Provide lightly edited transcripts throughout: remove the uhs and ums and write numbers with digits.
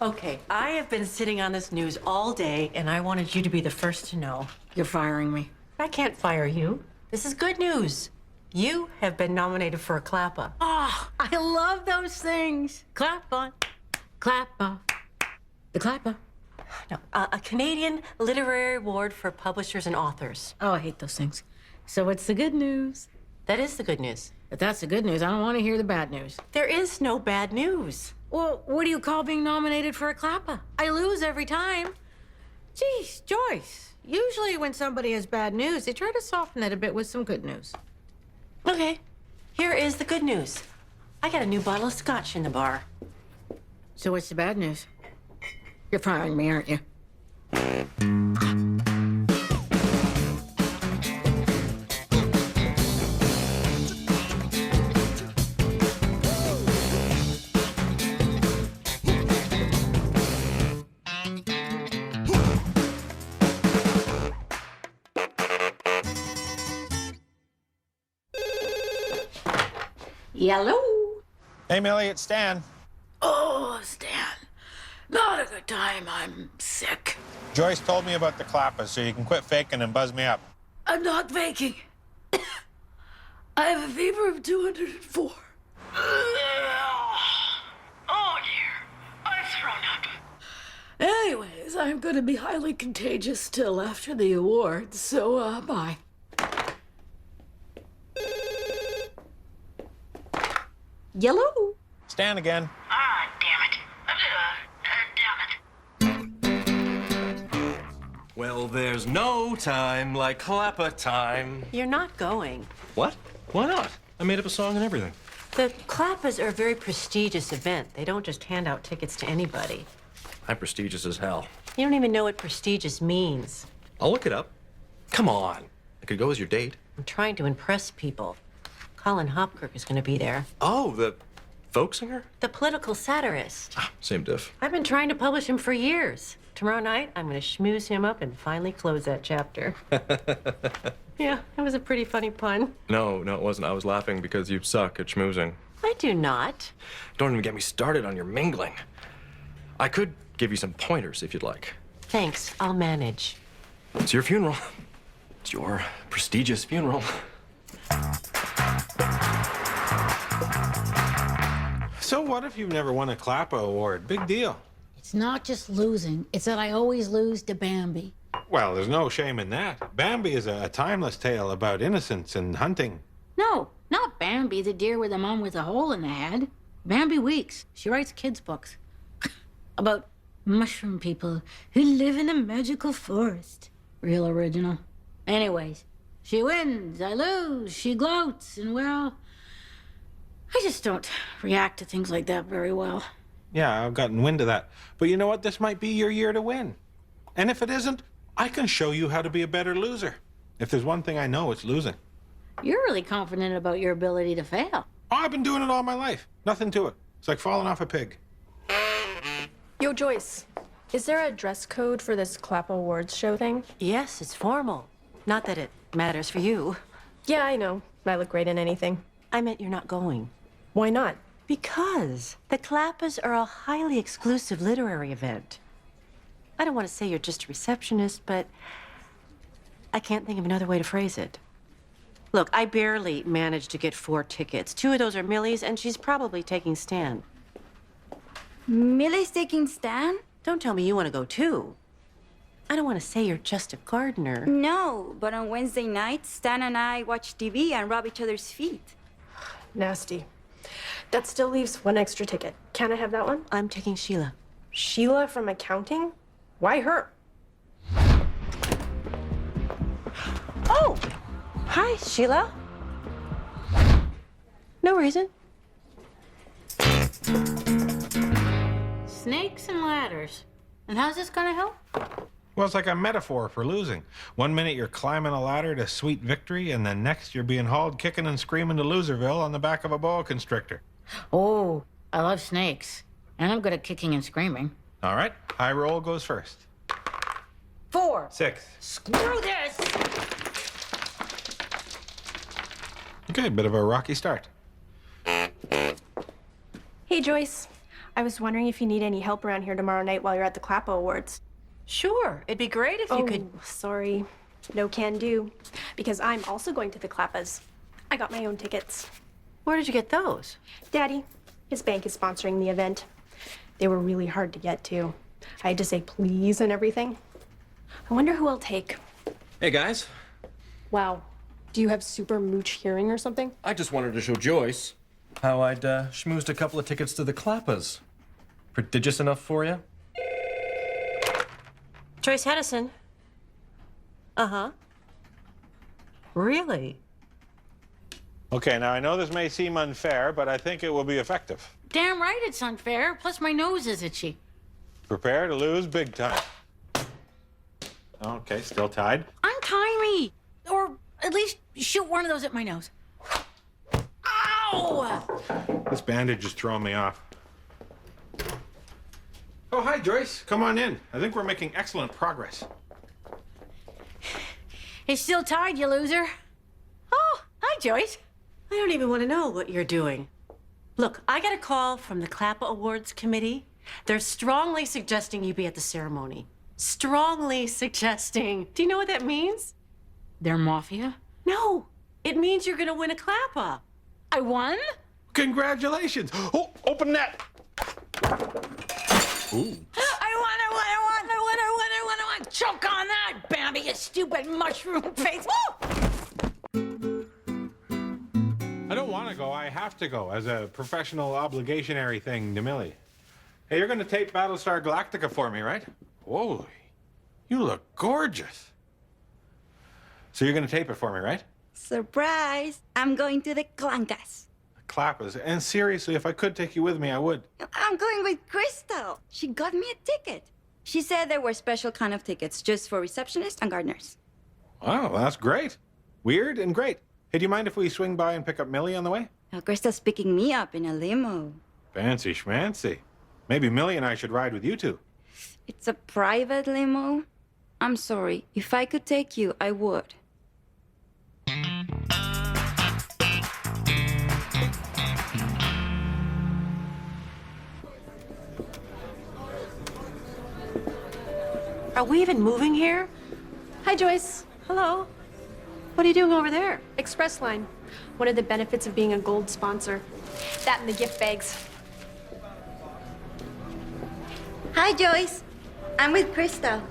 Okay, I have been sitting on this news all day, and I wanted you to be the first to know. You're firing me. I can't fire you. This is good news. You have been nominated for a clapper. Oh, I love those things. Clapper, clapper, the clapper. No, a Canadian Literary Award for publishers and authors. Oh, I hate those things. So what's the good news? That is the good news. If that's the good news, I don't want to hear the bad news. There is no bad news. Well, what do you call being nominated for a clapper? I lose every time. Geez, Joyce. Usually when somebody has bad news, they try to soften it a bit with some good news. Okay, here is the good news. I got a new bottle of scotch in the bar. So what's the bad news? You're firing me, aren't you? Yellow. Hey, Millie, it's Stan. Oh, Stan. Not a good time. I'm sick. Joyce told me about the clapper, so you can quit faking and buzz me up. I'm not faking. I have a fever of 204. Oh, dear. I've thrown up. Anyways, I'm going to be highly contagious still after the awards, so, bye. Yellow. Stan again. Ah, damn it. Well, there's no time like clapper time. You're not going. What? Why not? I made up a song and everything. The clappers are a very prestigious event. They don't just hand out tickets to anybody. I'm prestigious as hell. You don't even know what prestigious means. I'll look it up. Come on. I could go as your date. I'm trying to impress people. Colin Hopkirk is going to be there. Oh, the folk singer? The political satirist. Ah, same diff. I've been trying to publish him for years. Tomorrow night, I'm going to schmooze him up and finally close that chapter. Yeah, that was a pretty funny pun. No, it wasn't. I was laughing because you suck at schmoozing. I do not. Don't even get me started on your mingling. I could give you some pointers if you'd like. Thanks, I'll manage. It's your funeral. It's your prestigious funeral. So what if you've never won a clapper award? Big deal. It's not just losing. It's that I always lose to Bambi. Well, there's no shame in that. Bambi is a timeless tale about innocence and hunting. No, not Bambi, the deer with a mom with a hole in the head. Bambi Weeks. She writes kids' books. About mushroom people who live in a magical forest. Real original. Anyways, she wins, I lose, she gloats, and well, I just don't react to things like that very well. Yeah, I've gotten wind of that. But you know what? This might be your year to win. And if it isn't, I can show you how to be a better loser. If there's one thing I know, it's losing. You're really confident about your ability to fail. Oh, I've been doing it all my life. Nothing to it. It's like falling off a pig. Yo, Joyce, is there a dress code for this Clap Awards show thing? Yes, it's formal. Not that it matters for you. Yeah, I know. I look great in anything. I meant you're not going. Why not? Because the clappers are a highly exclusive literary event. I don't want to say you're just a receptionist, but I can't think of another way to phrase it. Look, I barely managed to get 4 tickets. 2 of those are Millie's, and she's probably taking Stan. Millie's taking Stan? Don't tell me you want to go too. I don't want to say you're just a gardener. No, but on Wednesday nights, Stan and I watch TV and rub each other's feet. Nasty. That still leaves 1 extra ticket. Can I have that one? I'm taking Sheila. Sheila from accounting? Why her? Oh! Hi, Sheila. No reason. Snakes and ladders. And how's this gonna help? Well, it's like a metaphor for losing. One minute you're climbing a ladder to sweet victory, and then next you're being hauled kicking and screaming to Loserville on the back of a boa constrictor. Oh, I love snakes. And I'm good at kicking and screaming. All right, high roll goes first. 4. 6. Screw this! Okay, bit of a rocky start. Hey, Joyce. I was wondering if you need any help around here tomorrow night while you're at the Clappa Awards. Sure, it'd be great if you could. Sorry. No can do. Because I'm also going to the Clappas. I got my own tickets. Where did you get those? Daddy, his bank is sponsoring the event. They were really hard to get to. I had to say please and everything. I wonder who I'll take. Hey, guys. Wow. Do you have super mooch hearing or something? I just wanted to show Joyce how I'd schmoozed a couple of tickets to the Clappas. Prodigious enough for you? Joyce Hedison. Uh-huh. Really? Okay, now I know this may seem unfair, but I think it will be effective. Damn right it's unfair. Plus, my nose is itchy. Prepare to lose big time. Okay, still tied. Untie me! Or at least shoot one of those at my nose. Ow! This bandage is throwing me off. Oh, hi, Joyce. Come on in. I think we're making excellent progress. It's still tied, you loser. Oh, hi, Joyce. I don't even want to know what you're doing. Look, I got a call from the Clappa Awards Committee. They're strongly suggesting you be at the ceremony. Strongly suggesting. Do you know what that means? They're mafia? No, it means you're gonna win a Clappa. I won? Congratulations. Oh, open that. Ooh. I won. Choke on that, Bambi, you stupid mushroom face. Woo! I don't want to go. I have to go as a professional obligationary thing to Millie. Hey, you're going to tape Battlestar Galactica for me, right? Holy, you look gorgeous. So you're going to tape it for me, right? Surprise! I'm going to the Clancas. Clappas. And seriously, if I could take you with me, I would. I'm going with Crystal. She got me a ticket. She said there were special kind of tickets just for receptionists and gardeners. Wow, that's great. Weird and great. Hey, do you mind if we swing by and pick up Millie on the way? Now, Crystal's picking me up in a limo. Fancy schmancy. Maybe Millie and I should ride with you two. It's a private limo. I'm sorry. If I could take you, I would. Are we even moving here? Hi, Joyce. Hello. What are you doing over there? Express Line. One of the benefits of being a gold sponsor. That and the gift bags. Hi, Joyce. I'm with Crystal.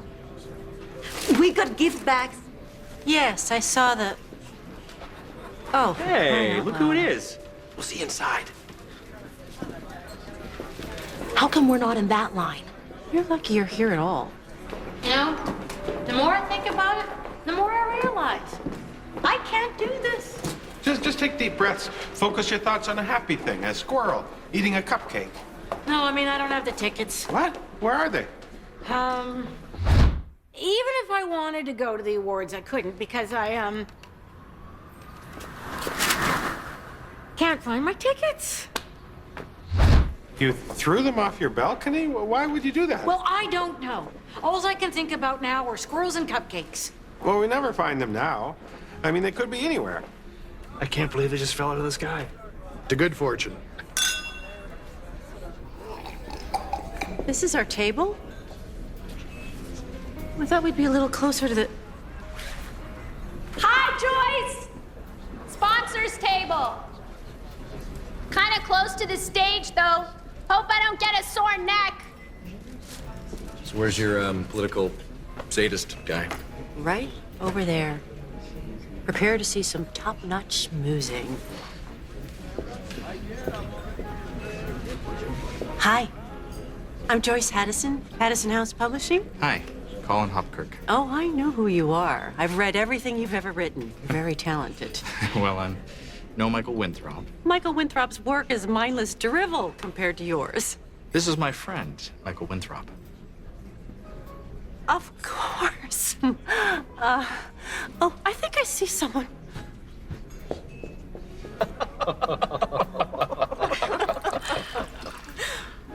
We got gift bags. Yes, I saw the... Oh. Hey, look who it is. We'll see you inside. How come we're not in that line? You're lucky you're here at all. You know, the more I think about it, the more I realize I can't do this. Just take deep breaths. Focus your thoughts on a happy thing, a squirrel eating a cupcake. No, I mean, I don't have the tickets. What? Where are they? Even if I wanted to go to the awards, I couldn't because I, can't find my tickets. You threw them off your balcony? Why would you do that? Well, I don't know. All I can think about now are squirrels and cupcakes. Well, we never find them now. I mean, they could be anywhere. I can't believe they just fell out of the sky. To good fortune. This is our table? I thought we'd be a little closer to the... Hi, Joyce! Sponsors table. Kind of close to the stage, though. Hope I don't get a sore neck. So where's your political sadist guy? Right over there. Prepare to see some top-notch schmoozing. Hi. I'm Joyce Hedison, Hedison House Publishing. Hi, Colin Hopkirk. Oh, I know who you are. I've read everything you've ever written. You're very talented. Well, I'm no Michael Winthrop. Michael Winthrop's work is mindless drivel compared to yours. This is my friend, Michael Winthrop. Of course. Oh, I think I see someone.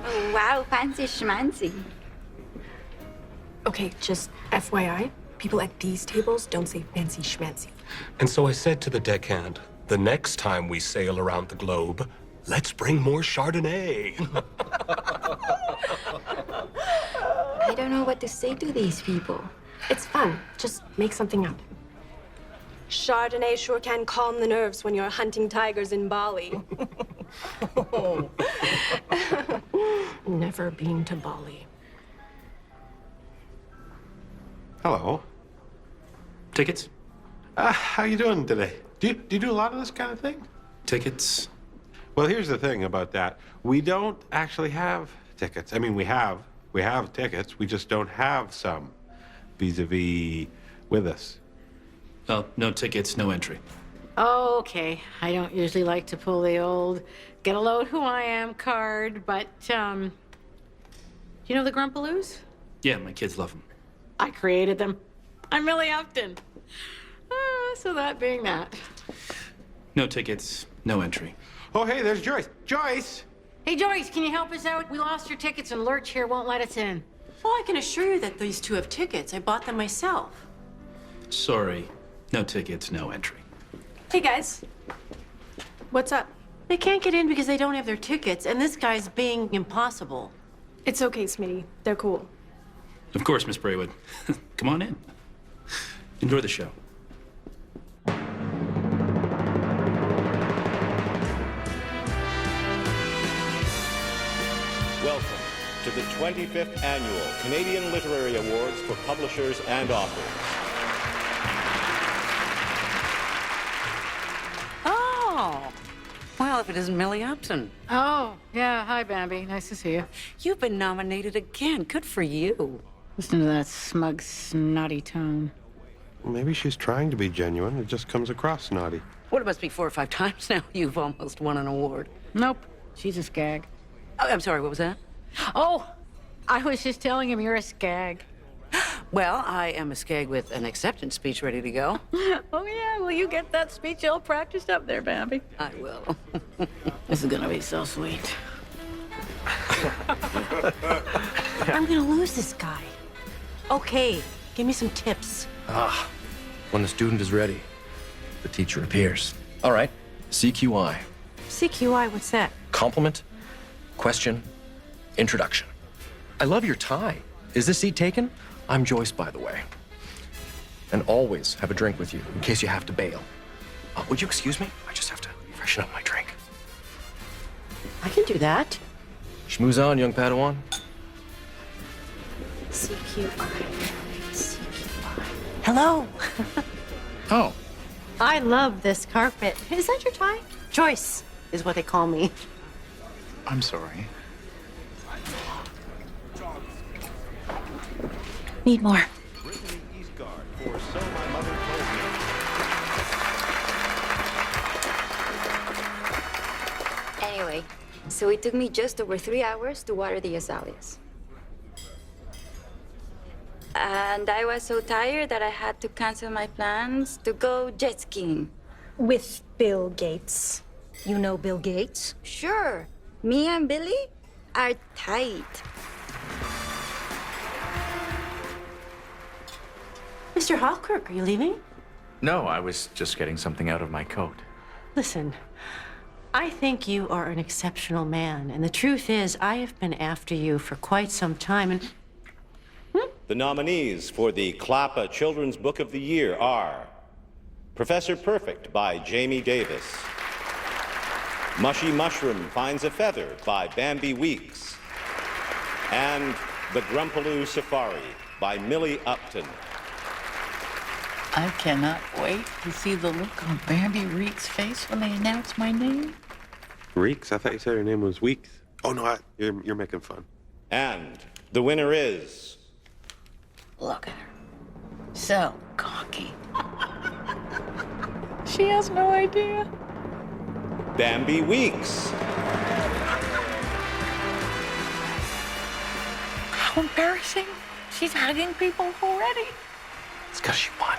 Oh, wow, fancy schmancy. Okay, just FYI, people at these tables don't say fancy schmancy. And so I said to the deckhand, the next time we sail around the globe, Let's bring more Chardonnay. I don't know what to say to these people. It's fun. Just make something up. Chardonnay sure can calm the nerves when you're hunting tigers in Bali. Never been to Bali. Hello. Tickets? How you doing today? Do you do a lot of this kind of thing? Tickets? Well, here's the thing about that. We don't actually have tickets. I mean, we have tickets. We just don't have some vis-a-vis with us. Oh, no tickets, no entry. Oh, okay. I don't usually like to pull the old get a load who I am card, but, do you know the Grumpaloos? Yeah, my kids love them. I created them. I'm Millie Upton. So that being that. No tickets, no entry. Oh, hey, there's Joyce. Joyce! Hey, Joyce, can you help us out? We lost your tickets and Lurch here won't let us in. Well, I can assure you that these two have tickets. I bought them myself. Sorry, no tickets, no entry. Hey, guys. What's up? They can't get in because they don't have their tickets, and this guy's being impossible. It's okay, Smitty. They're cool. Of course, Miss Braywood. Come on in. Enjoy the show. Welcome to the 25th Annual Canadian Literary Awards for Publishers and Authors. Oh, well, if it isn't Millie Upton. Oh, yeah. Hi, Bambi. Nice to see you. You've been nominated again. Good for you. Listen to that smug, snotty tone. Maybe she's trying to be genuine. It just comes across snotty. What, it must be 4 or 5 times now you've almost won an award. Nope. She's a skag. Oh, I'm sorry, what was that? Oh, I was just telling him you're a skag. Well, I am a skag with an acceptance speech ready to go. Oh, yeah. Will you get that speech all practiced up there, Bambi? I will. This is gonna be so sweet. I'm gonna lose this guy. Okay, give me some tips. When the student is ready, the teacher appears. All right, CQI. CQI, what's that? Compliment, question, introduction. I love your tie. Is this seat taken? I'm Joyce, by the way. And always have a drink with you in case you have to bail. Would you excuse me? I just have to freshen up my drink. I can do that. Schmooze on, young Padawan. CQI. CQI. Hello. Oh, I love this carpet. Is that your tie? Joyce is what they call me. I'm sorry. Need more. Anyway, so it took me just over 3 hours to water the azaleas. And I was so tired that I had to cancel my plans to go jet skiing. With Bill Gates. You know Bill Gates? Sure, me and Billy are tight. Mr. Hawkirk, are you leaving? No, I was just getting something out of my coat. Listen, I think you are an exceptional man, and the truth is, I have been after you for quite some time, and The nominees for the Clappa Children's Book of the Year are Professor Perfect by Jamie Davis, Mushy Mushroom Finds a Feather by Bambi Weeks, and The Grumpaloo Safari by Millie Upton. I cannot wait to see the look on Bambi Reek's face when they announce my name. Reeks? I thought you said her name was Weeks. Oh, no, you're making fun. And the winner is Look at her. So cocky. She has no idea. Bambi Weeks. How embarrassing. She's hugging people already. It's because she won.